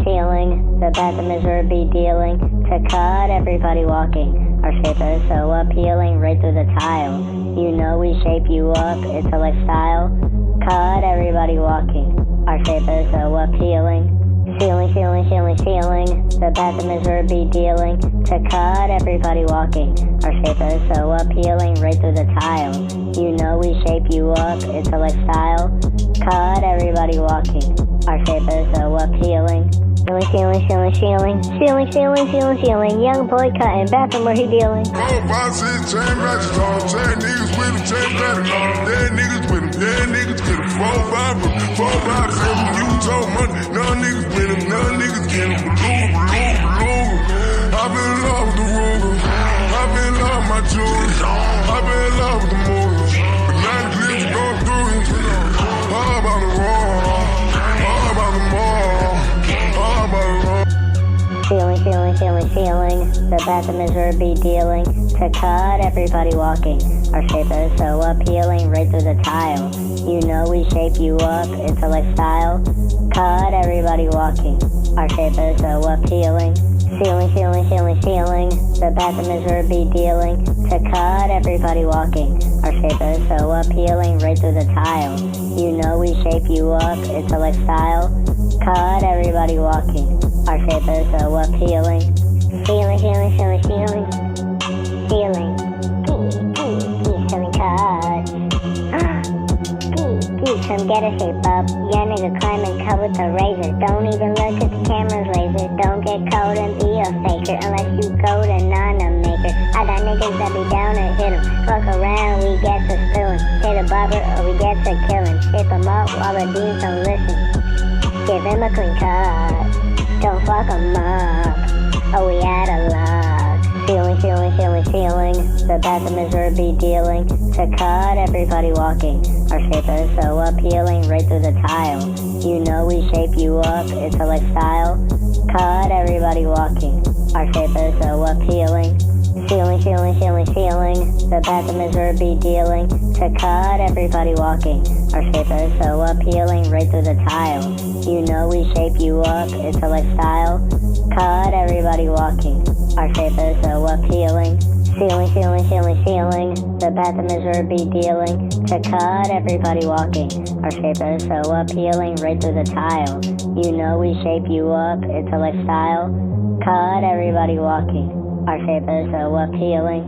Ceiling. The bathroom is where be dealing. To cut, everybody walking. Our shape is so appealing, right through the tile. You know we shape you up, it's a lifestyle. Cut, everybody walking. Our shape is so appealing. Ceiling. The bathroom is where be dealing. To cut, everybody walking. Our shape is so appealing, right through the tile. You know we shape you up, it's a lifestyle. Cut, everybody walking. Our shape is so appealing. Ceiling. Young boy cutting, bathroom where he dealing. 4, 5, 6, 10 ratchets on. 10 niggas with him, 10 better on. Dead niggas with him, dead niggas get him. 4, 5, 7, you told money. None niggas with him, none niggas get him. Blue. I've been in love with the Ruger. I've been in love with my jewelry. I've been in love with the movie. But now the clips go through it. All about the raw. All about the mall. All about the raw. Ceiling. The bathroom is where be dealing. To cut, everybody walking. Our shape is so appealing, right through the tile. You know we shape you up, it's a lifestyle. Cut, everybody walking. Our shape is so appealing. Ceiling. The bathroom is where be dealing. To cut, everybody walking. Our shape is so appealing, right through the tile. You know we shape you up, it's a lifestyle. Cut, everybody walking. Our shape is so appealing. Ceiling. Ceiling cut. Come get a shape up. Young nigga climbing cut with a razor. Don't even look at the camera's laser. Don't get cold and be a faker unless you go to Nana Maker. I got niggas that be down and hit 'em. Fuck around, we get to spilling. Hit a barber or we get to killing. Shape 'em up while the deans don't listen. Give him a clean cut. Don't fuck 'em up. Oh, we out of luck. Ceiling. The bathroom is where be dealing. To cut, everybody walking. Our shape is so appealing, right through the tile. You know we shape you up, it's a lifestyle. Cut, everybody walking. Our shape is so appealing. Ceiling. The bathroom is where be dealing. To cut, everybody walking. Our shape is so appealing, right through the tile. You know we shape you up, it's a lifestyle. Cut, everybody walking. Our shape is so appealing. Ceiling. The bathroom is where be dealing. To cut, everybody walking. Our shape is so appealing, right through the tile. You know we shape you up, it's a lifestyle. Cut, everybody walking. Our shape is so appealing.